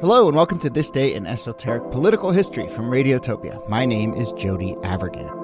Hello and welcome to This Day in Esoteric Political History from Radiotopia. My name is Jody Avergan.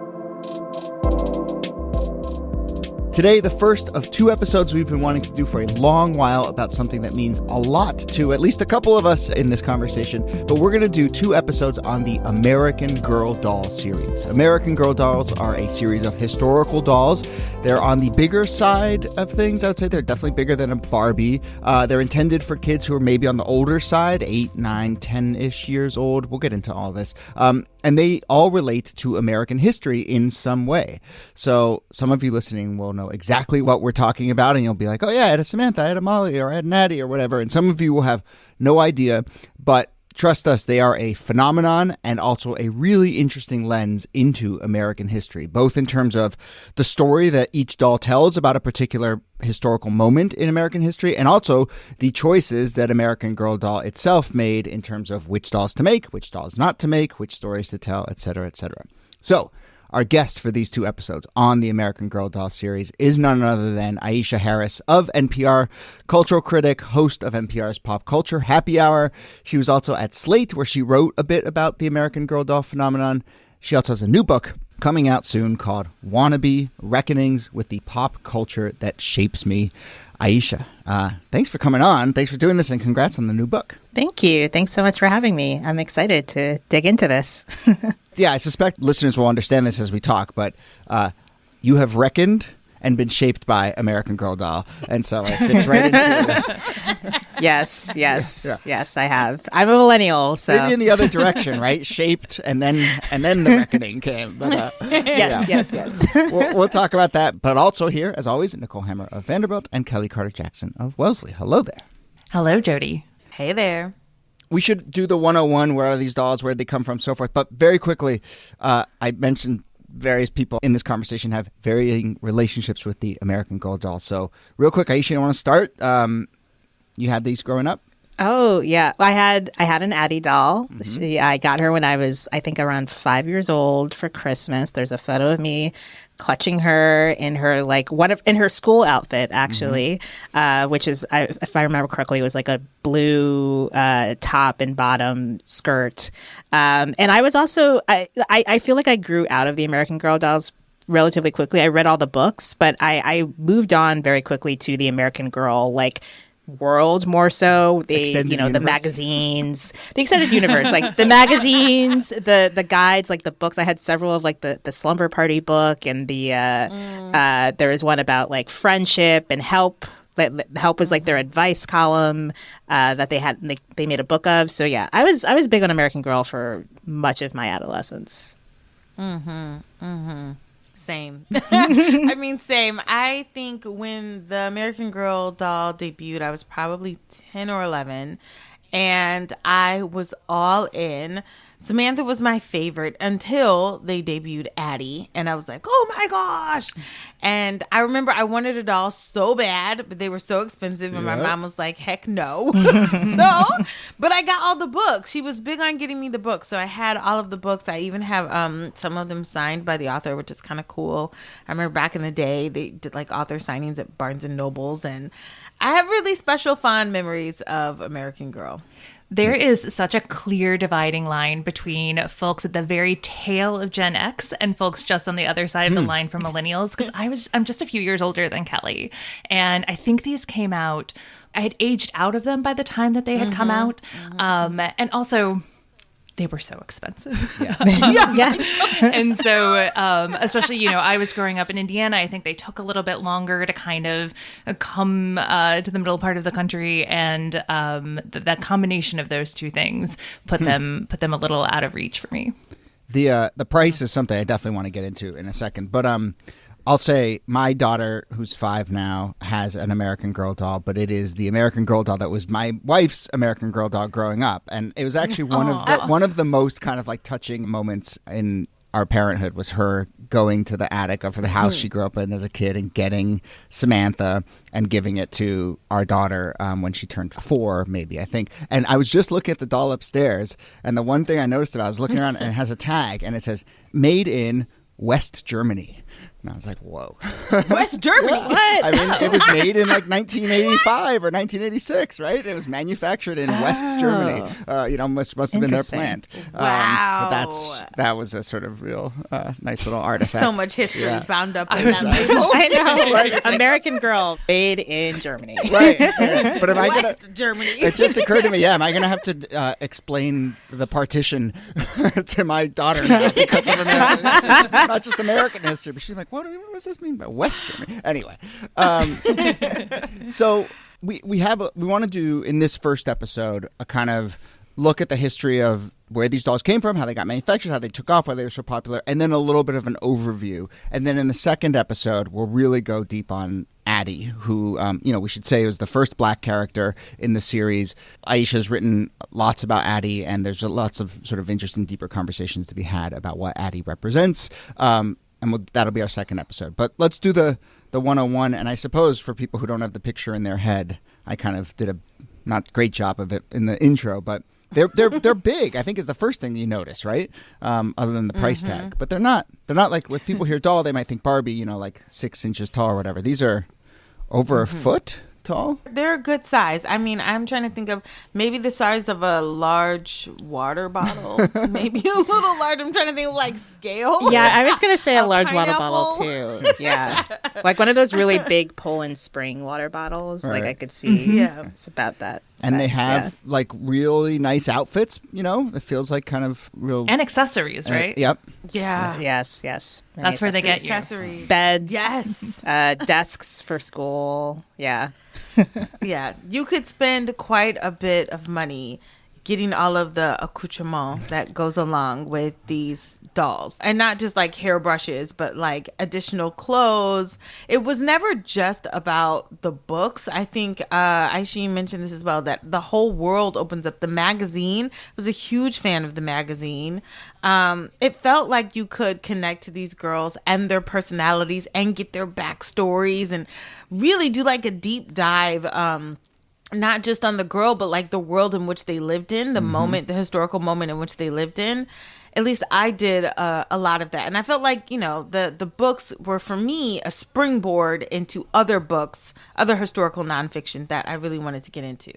Today, the first of two episodes we've been wanting to do for a long while about something that means a lot to at least a couple of us in this conversation, but we're going to do two episodes on the American Girl doll series. American Girl dolls are a series of historical dolls. They're on the bigger side of things. I would say they're definitely bigger than a Barbie. They're intended for kids who are maybe on the older side, 8, 9, 10-ish years old. We'll get into all this. And they all relate to American history in some way. So some of you listening will know exactly what we're talking about, and you'll be like, oh yeah, I had a Samantha, I had a Molly, or I had an Addy, or whatever. And some of you will have no idea, but trust us, they are a phenomenon and also a really interesting lens into American history, both in terms of the story that each doll tells about a particular historical moment in American history, and also the choices that American Girl doll itself made in terms of which dolls to make, which dolls not to make, which stories to tell, etc., etc. So, our guest for these two episodes on the American Girl doll series is none other than Aisha Harris of NPR, cultural critic, host of NPR's Pop Culture Happy Hour. She was also at Slate, where she wrote a bit about the American Girl doll phenomenon. She also has a new book coming out soon called Wannabe: Reckonings with the Pop Culture That Shapes Me. Aisha, thanks for coming on. Thanks for doing this, and congrats on the new book. Thank you. Thanks so much for having me. I'm excited to dig into this. Yeah, I suspect listeners will understand this as we talk, but you have reckoned and been shaped by American Girl doll, and so it fits right into Yes, I have. I'm a millennial, so maybe in the other direction, right? Shaped, and then the reckoning came. But, yes. We'll talk about that, but also here, as always, Nicole Hammer of Vanderbilt and Kellie Carter-Jackson of Wellesley. Hello there. Hello, Jody. Hey there. We should do the 101, where are these dolls, where did they come from, so forth. But very quickly, I mentioned various people in this conversation have varying relationships with the American Girl doll. So real quick, Aisha, you want to start? You had these growing up? Oh, yeah. I had an Addy doll. Mm-hmm. I got her when I was, I think, around 5 years old for Christmas. There's a photo of me clutching her in her in her school outfit, actually, which is, if I remember correctly, it was like a blue top and bottom skirt. And I was also, I feel like I grew out of the American Girl dolls relatively quickly. I read all the books, but I moved on very quickly to the American Girl, world more so. The magazines, the extended universe, like the magazines, the guides, like the books. I had several of the slumber party book, and the there was one about friendship and help. Help was their advice column that they had. They made a book of. So yeah, I was big on American Girl for much of my adolescence. Same. I mean, same. I think when the American Girl doll debuted, I was probably 10 or 11, and I was all in. Samantha was my favorite until they debuted Addy, and I was like, oh my gosh. And I remember I wanted a doll so bad, but they were so expensive, and my mom was like, heck no. But I got all the books. She was big on getting me the books, so I had all of the books. I even have some of them signed by the author, which is kind of cool. I remember back in the day, they did author signings at Barnes and Nobles, and I have really special fond memories of American Girl. There is such a clear dividing line between folks at the very tail of Gen X and folks just on the other side of the line for millennials, because I'm just a few years older than Kellie. And I think these came out, I had aged out of them by the time that they had come out. And also, they were so expensive. Yes. Yes. And so, especially, I was growing up in Indiana. I think they took a little bit longer to kind of come to the middle part of the country. And that combination of those two things put them a little out of reach for me. The price is something I definitely want to get into in a second. But I'll say my daughter, who's 5 now, has an American Girl doll, but it is the American Girl doll that was my wife's American Girl doll growing up. And it was actually one of the most kind of touching moments in our parenthood was her going to the attic of the house she grew up in as a kid and getting Samantha and giving it to our daughter when she turned 4, maybe, I think. And I was just looking at the doll upstairs, and the one thing I noticed about it, I was looking around, and it has a tag, and it says, made in West Germany. And I was like, whoa. West Germany. What? I mean, it was made in like 1985 or 1986, right? It was manufactured in West Germany. Must have been their plant. Wow. But that was a sort of real nice little artifact. So much history bound up in that I know. Right. American Girl made in Germany. Right. But am I gonna? West Germany. It just occurred to me. Yeah, am I going to have to explain the partition to my daughter now because of American, not just American history? But she's like, what does this mean by West Germany? Anyway, so we want to do in this first episode a kind of look at the history of where these dolls came from, how they got manufactured, how they took off, why they were so popular, and then a little bit of an overview. And then in the second episode, we'll really go deep on Addy, who, we should say was the first Black character in the series. Aisha's written lots about Addy, and there's lots of sort of interesting, deeper conversations to be had about what Addy represents. That'll be our second episode. But let's do the 101. And I suppose for people who don't have the picture in their head, I kind of did a not great job of it in the intro, but they're big, I think, is the first thing you notice, right? Other than the price tag. But they're not like, if people hear doll, they might think Barbie, like 6 inches tall or whatever. These are over a foot tall. They're a good size. I mean, I'm trying to think of maybe the size of a large water bottle. Maybe a little large. I'm trying to think of like scale. Yeah, I was going to say a large water pineapple. bottle too. Yeah. Like one of those really big Poland Spring water bottles. Right. Like I could see. Yeah. It's about that. And they size, have like really nice outfits, it feels like kind of real. And accessories, right? Yep. Yeah. Yes. Many That's where they get you. Accessories. Beds. Yes. Desks for school. Yeah. Yeah. You could spend quite a bit of money getting all of the accoutrement that goes along with these dolls, and not just like hairbrushes, but like additional clothes. It was never just about the books. I think Aisha mentioned this as well, that the whole world opens up. The magazine, I was a huge fan of the magazine. It felt like you could connect to these girls and their personalities and get their backstories and really do like a deep dive, not just on the girl, but like the world in which they lived in, the moment, the historical moment in which they lived in. At least I did a lot of that. And I felt like, the books were, for me, a springboard into other books, other historical nonfiction that I really wanted to get into.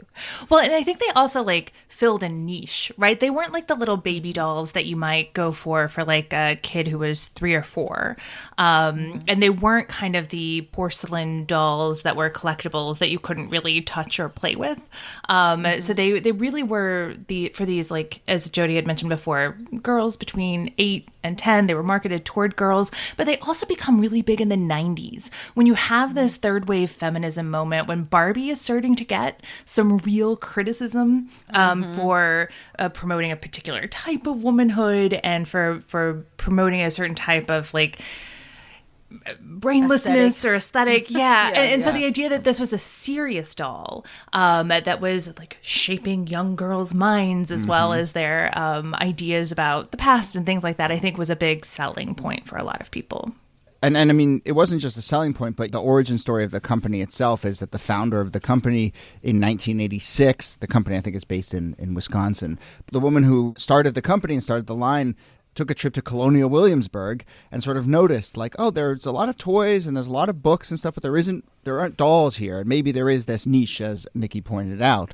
Well, and I think they also like filled a niche, right? They weren't like the little baby dolls that you might go for like a kid who was 3 or 4. And they weren't kind of the porcelain dolls that were collectibles that you couldn't really touch or play with. So they really were for these, like, as Jody had mentioned before, girls between 8 and 10. They were marketed toward girls, but they also become really big in the 90s when you have this third wave feminism moment, when Barbie is starting to get some real criticism for promoting a particular type of womanhood and for promoting a certain type of like brainlessness or aesthetic. And so the idea that this was a serious doll that was like shaping young girls' minds as well as their ideas about the past and things like that, I think was a big selling point for a lot of people. And I mean, it wasn't just a selling point, but the origin story of the company itself is that the founder of the company in 1986, the company I think is based in Wisconsin, the woman who started the company and started the line took a trip to Colonial Williamsburg and sort of noticed like, oh, there's a lot of toys and there's a lot of books and stuff, but there aren't dolls here. And maybe there is this niche, as Niki pointed out.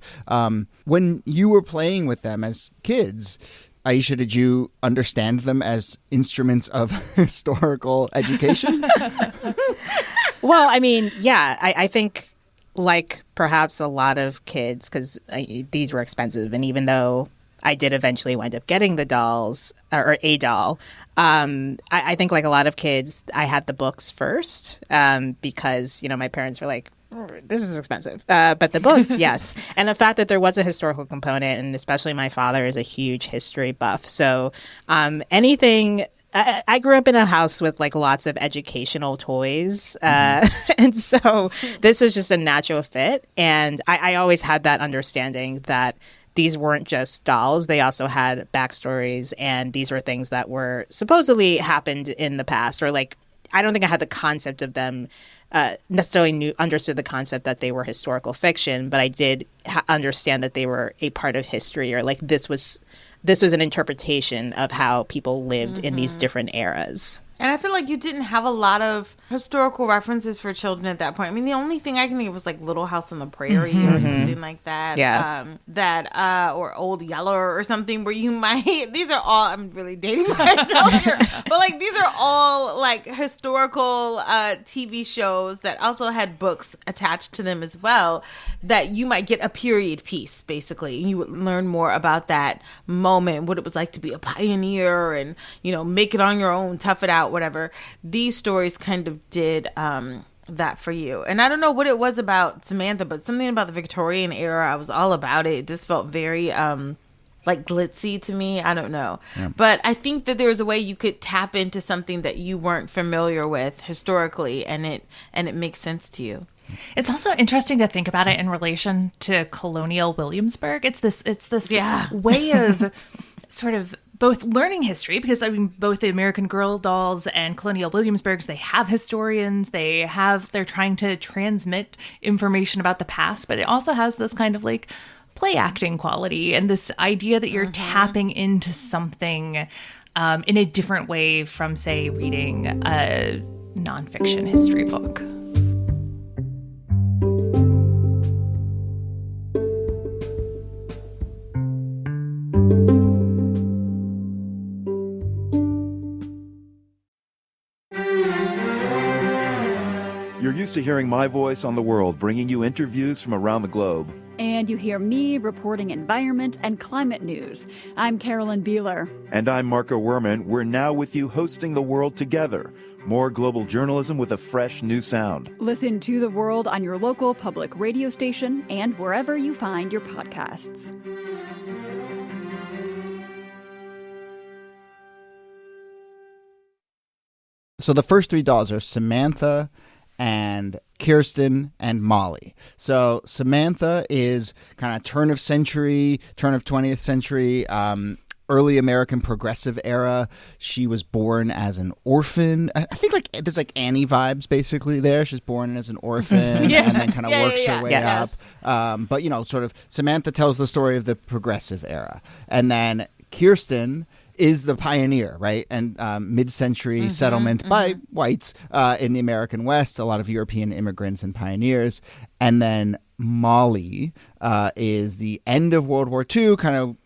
When you were playing with them as kids, Aisha, did you understand them as instruments of historical education? Well, I mean, yeah, I think like perhaps a lot of kids, because these were expensive. And even though I did eventually wind up getting the dolls or a doll, I think like a lot of kids, I had the books first because, my parents were like, this is expensive. But the books, yes. And the fact that there was a historical component, and especially my father is a huge history buff. So anything... I grew up in a house with like lots of educational toys. And so this was just a natural fit. And I always had that understanding that these weren't just dolls. They also had backstories. And these were things that were supposedly happened in the past, or like, I don't think I had the concept of them necessarily understood the concept that they were historical fiction, but I did understand that they were a part of history, or like this was an interpretation of how people lived in these different eras. And I feel like you didn't have a lot of historical references for children at that point. I mean, the only thing I can think of was like Little House on the Prairie or something like that. Yeah. Or Old Yeller or something where you might, these are all, I'm really dating myself here, but like these are all like historical TV shows that also had books attached to them as well, that you might get a period piece basically. And you would learn more about that moment, what it was like to be a pioneer and, you know, make it on your own, tough it out, whatever. These stories kind of did that for you. And I don't know what it was about Samantha, but something about the Victorian era, I was all about it. It just felt very like glitzy to me. I don't know. Yeah. But I think that there was a way you could tap into something that you weren't familiar with historically, and it makes sense to you. It's also interesting to think about it in relation to colonial Williamsburg. It's this way of sort of both learning history, because I mean, both the American Girl dolls and Colonial Williamsburgs, they have historians, they're trying to transmit information about the past, but it also has this kind of like play acting quality and this idea that you're tapping into something in a different way from, say, reading a nonfiction history book. You're used to hearing my voice on the world, bringing you interviews from around the globe. And you hear me reporting environment and climate news. I'm Carolyn Beeler. And I'm Marco Werman. We're now with you hosting The World Together. More global journalism with a fresh new sound. Listen to The World on your local public radio station and wherever you find your podcasts. So the first three dolls are Samantha and Kirsten and Molly. So Samantha is kind of turn of 20th century, early American progressive era. She was born as an orphan. I think like there's like Annie vibes basically there. She's born as an orphan and then kind of works her way up. But, you know, sort of Samantha tells the story of the progressive era. And then Kirsten is the pioneer, right? And mid-century settlement by whites in the American West, a lot of European immigrants and pioneers. And then Molly is the end of World War II, kind of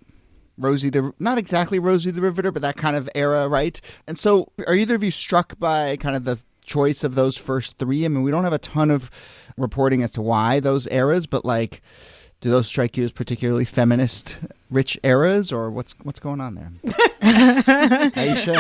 not exactly Rosie the Riveter, but that kind of era, right? And so are either of you struck by kind of the choice of those first three? I mean, we don't have a ton of reporting as to why those eras, but like, do those strike you as particularly feminist rich eras, or what's going on there? Aisha,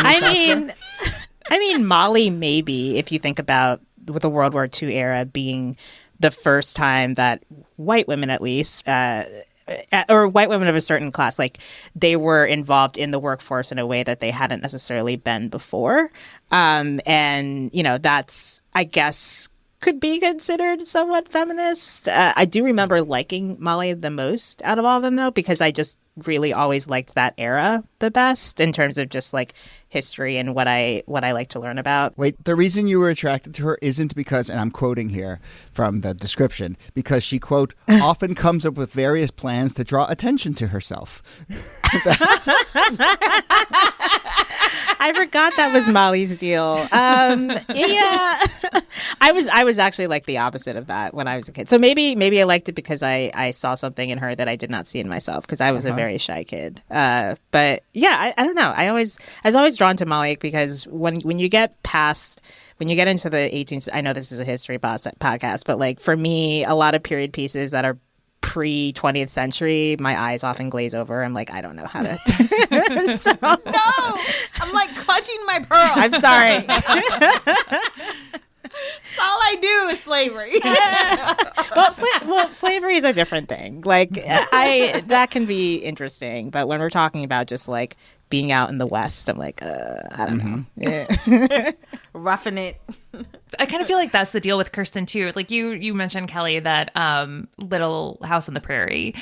I mean, Molly, maybe, if you think about with the World War II era being the first time that white women, at least, or white women of a certain class, like they were involved in the workforce in a way that they hadn't necessarily been before. And, you know, that's, I guess, could be considered somewhat feminist. I do remember liking Molly the most out of all of them, though, because I just really always liked that era the best in terms of just like history and what I like to learn about. Wait, the reason you were attracted to her isn't because, and I'm quoting here from the description, because she, quote, often comes up with various plans to draw attention to herself. I forgot that was Molly's deal. Yeah, I was actually like the opposite of that when I was a kid. So maybe I liked it because I saw something in her that I did not see in myself, because I was a very shy kid. But yeah, I don't know. I was always drawn to Molly because when you get into the 18th, I know this is a history podcast, but like for me, a lot of period pieces that are pre-20th century, my eyes often glaze over. I'm like, I don't know how to. So, no, I'm like clutching my pearls. I'm sorry. All I do is slavery. Well, slavery is a different thing. Like that can be interesting, but when we're talking about just like being out in the West, I'm like, I don't know. Yeah. Roughing it. I kind of feel like that's the deal with Kirsten too. Like you mentioned, Kellie, that Little House on the Prairie.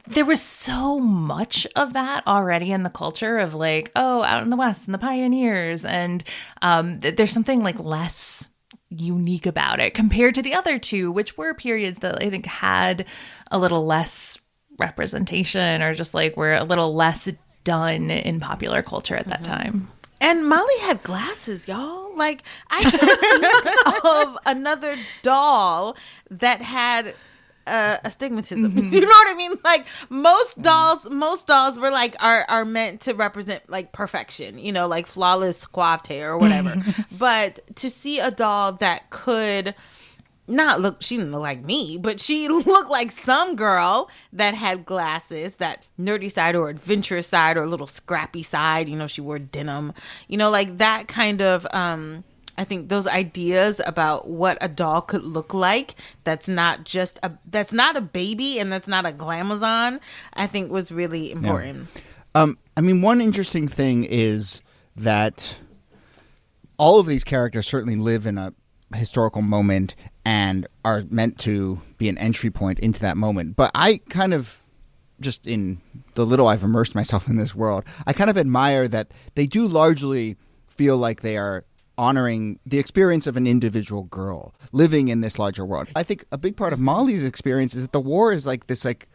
There was so much of that already in the culture of like, oh, out in the West and the pioneers, and there's something like less unique about it compared to the other two, which were periods that I think had a little less representation or just like were a little less done in popular culture at that time. And Molly had glasses, y'all. Like, I can't think of another doll that had astigmatism. You know what I mean? Like, most dolls were like are meant to represent like perfection, you know, like flawless coiffed hair or whatever. But to see a doll that could not look, she didn't look like me, but she looked like some girl that had glasses, that nerdy side or adventurous side or a little scrappy side, you know, she wore denim, you know, like that kind of, I think those ideas about what a doll could look like, that's not a baby and that's not a glamazon, I think was really important. Yeah. I mean, one interesting thing is that all of these characters certainly live in a historical moment and are meant to be an entry point into that moment. But I kind of, just in the little I've immersed myself in this world, I kind of admire that they do largely feel like they are honoring the experience of an individual girl living in this larger world. I think a big part of Molly's experience is that the war is like this like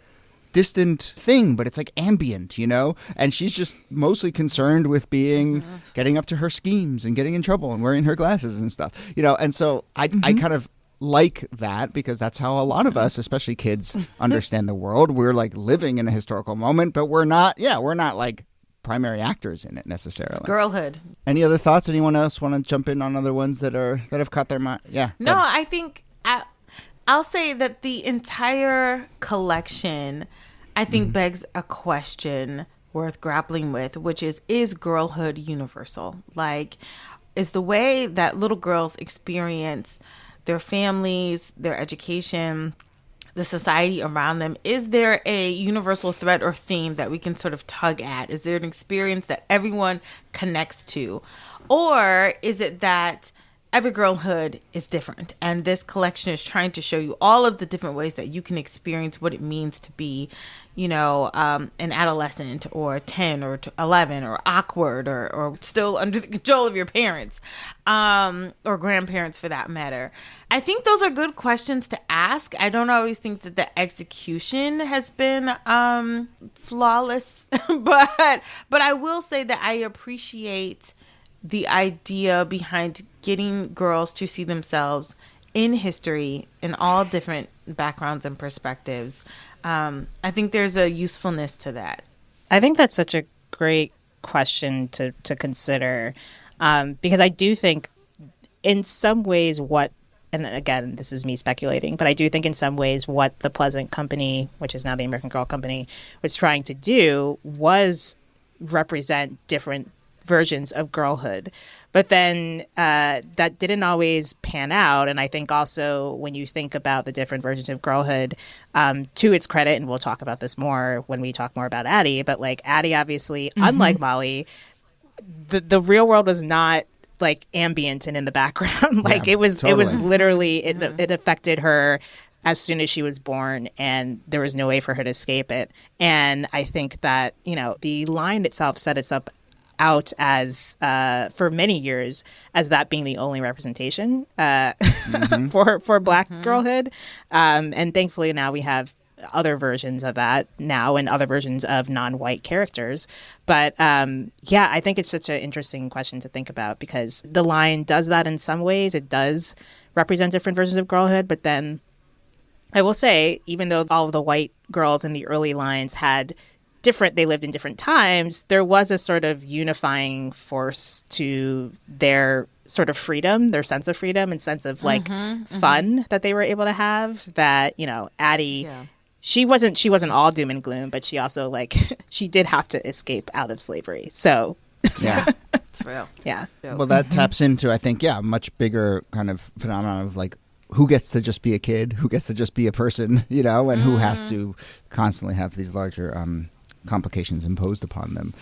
distant thing, but it's like ambient, you know? And she's just mostly concerned with getting up to her schemes and getting in trouble and wearing her glasses and stuff, you know? And so I kind of like that, because that's how a lot of us, especially kids, understand the world. We're like living in a historical moment, but we're not like primary actors in it necessarily. It's girlhood. Any other thoughts? Anyone else want to jump in on other ones that have caught their mind? Yeah. No, I think I'll say that the entire collection, I think, begs a question worth grappling with, which is girlhood universal? Like, is the way that little girls experience their families, their education, the society around them, is there a universal thread or theme that we can sort of tug at? Is there an experience that everyone connects to? Or is it that every girlhood is different, and this collection is trying to show you all of the different ways that you can experience what it means to be, you know, an adolescent or 10 or 11 or awkward or still under the control of your parents or grandparents for that matter. I think those are good questions to ask. I don't always think that the execution has been flawless, but I will say that I appreciate the idea behind getting girls to see themselves in history in all different backgrounds and perspectives. I think there's a usefulness to that. I think that's such a great question to consider, because I do think in some ways and again, this is me speculating, but I do think in some ways what the Pleasant Company, which is now the American Girl Company, was trying to do was represent different versions of girlhood. But then that didn't always pan out. And I think also when you think about the different versions of girlhood, to its credit, and we'll talk about this more when we talk more about Addy, but like Addy, obviously, unlike Molly, the real world was not like ambient and in the background. Like it was literally, it affected her as soon as she was born, and there was no way for her to escape it. And I think that, you know, the line itself set itself out as for many years as that being the only representation for Black girlhood, and thankfully now we have other versions of that now and other versions of non-white characters. But yeah, I think it's such an interesting question to think about, because the line does that in some ways. It does represent different versions of girlhood, but then I will say, even though all of the white girls in the early lines they lived in different times, there was a sort of unifying force to their sort of freedom, their sense of freedom and sense of like fun that they were able to have. That, you know, Addy, she wasn't all doom and gloom, but she also like she did have to escape out of slavery. So yeah, it's real. Yeah. Well, that taps into, I think, a much bigger kind of phenomenon of like, who gets to just be a kid, who gets to just be a person, you know, and who has to constantly have these larger complications imposed upon them,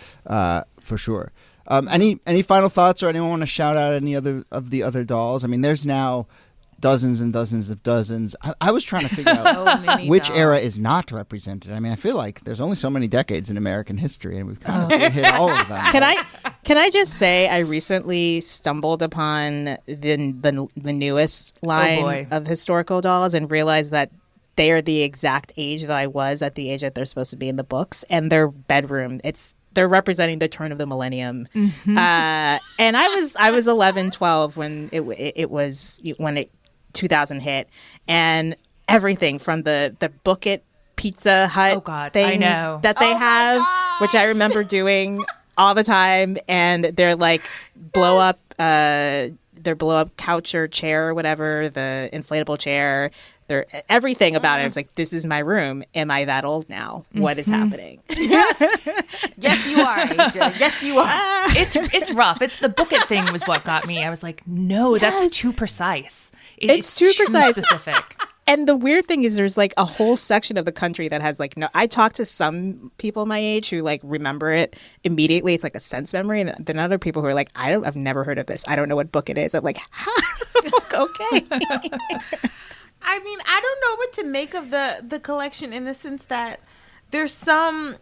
for sure. Any final thoughts, or anyone want to shout out any other of the other dolls? I mean, there's now dozens and dozens of dozens. I was trying to figure out which era is not represented. I mean, I feel like there's only so many decades in American history, and we've kind of hit all of them. Can I just say I recently stumbled upon the newest line of historical dolls and realized that they are the exact age that I was at the age that they're supposed to be in the books, and their bedroom, they're representing the turn of the millennium. And I was 11, 12 when when 2000 hit, and everything from the Book It Pizza Hut thing I know. that they have, which I remember doing all the time, and their like blow up couch or chair or whatever, the inflatable chair. Everything about it. I was like, this is my room. Am I that old now? What is happening? Yes, you are, Aisha. Yes, you are. It's rough. It's the Book It thing was what got me. I was like, no, that's too precise. It's too precise. Specific. And the weird thing is there's like a whole section of the country that has like, no, I talked to some people my age who like remember it immediately. It's like a sense memory. And then other people who are like, I've never heard of this. I don't know what book it is. I'm like, okay. I mean, I don't know what to make of the collection in the sense that there's some...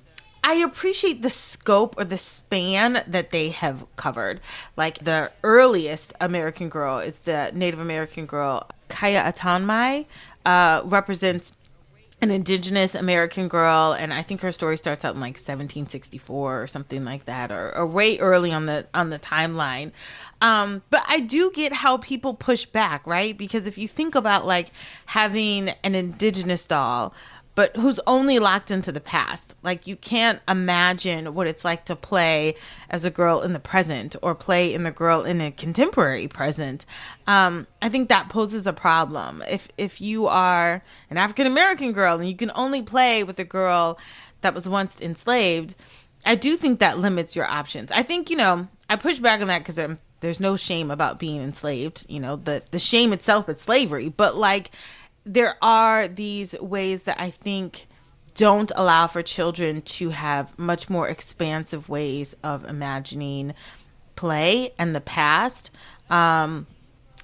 I appreciate the scope or the span that they have covered. Like the earliest American Girl is the Native American girl, Kaya Atanmai, represents an indigenous American girl, and I think her story starts out in like 1764 or something like that, or way early on the timeline. But I do get how people push back, right? Because if you think about like having an indigenous doll, but who's only locked into the past, like you can't imagine what it's like to play as a girl in the present or play in the girl in a contemporary present. I think that poses a problem. If you are an African American girl and you can only play with a girl that was once enslaved, I do think that limits your options. I think, I push back on that because there's no shame about being enslaved. The shame itself is slavery, but like, there are these ways that I think don't allow for children to have much more expansive ways of imagining play and the past that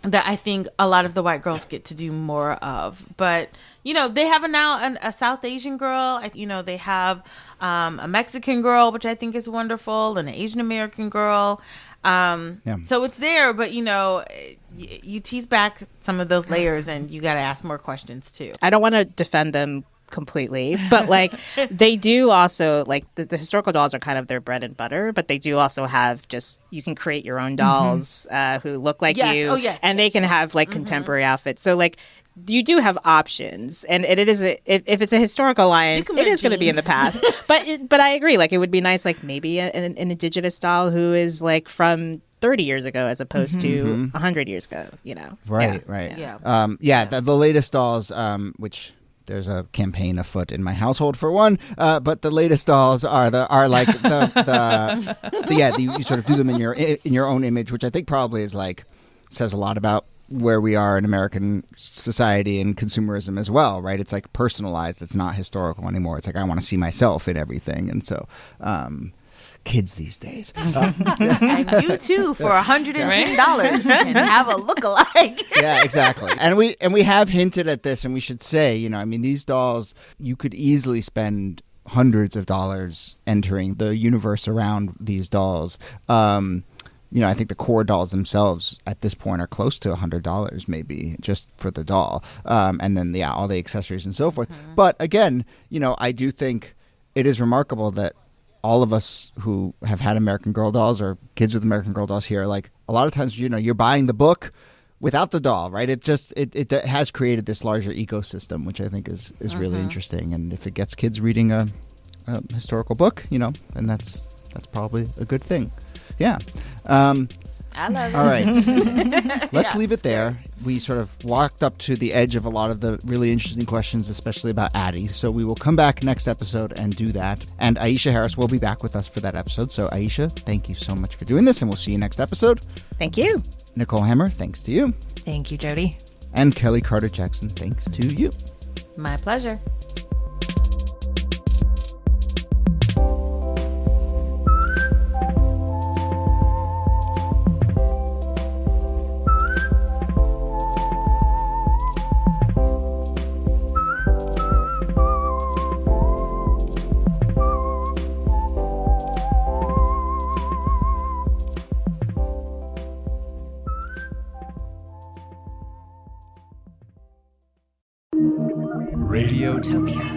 I think a lot of the white girls get to do more of. But, they have a South Asian girl. They have a Mexican girl, which I think is wonderful, and an Asian American girl. So it's there, but you tease back some of those layers and you got to ask more questions too. I don't want to defend them completely, but like they do also like the historical dolls are kind of their bread and butter, but they do also have you can create your own dolls who look like you, and they can have like contemporary outfits. So like you do have options, and if it's a historical line, it is going to be in the past. but I agree, like it would be nice, like maybe an indigenous doll who is like from 30 years ago as opposed to 100 years ago. Right. Yeah. The latest dolls, which there's a campaign afoot in my household for one, but the latest dolls you sort of do them in your own image, which I think probably is like says a lot about where we are in American society and consumerism as well, right? It's like personalized. It's not historical anymore. It's like I want to see myself in everything, and so kids these days, and you too for $110 can have a lookalike. Yeah, exactly. And we have hinted at this, and we should say, these dolls, you could easily spend hundreds of dollars entering the universe around these dolls. I think the core dolls themselves at this point are close to $100 maybe just for the doll. And then, all the accessories and so forth. But again, I do think it is remarkable that all of us who have had American Girl dolls or kids with American Girl dolls here, like a lot of times, you're buying the book without the doll, right? It just, it has created this larger ecosystem, which I think is really interesting. And if it gets kids reading a historical book, then that's probably a good thing. Yeah. I love it. All right. Let's leave it there. We sort of walked up to the edge of a lot of the really interesting questions, especially about Addy. So we will come back next episode and do that. And Aisha Harris will be back with us for that episode. So Aisha, thank you so much for doing this, and we'll see you next episode. Thank you. Nicole Hammer, thanks to you. Thank you, Jody. And Kellie Carter-Jackson, thanks to you. My pleasure. Radiotopia.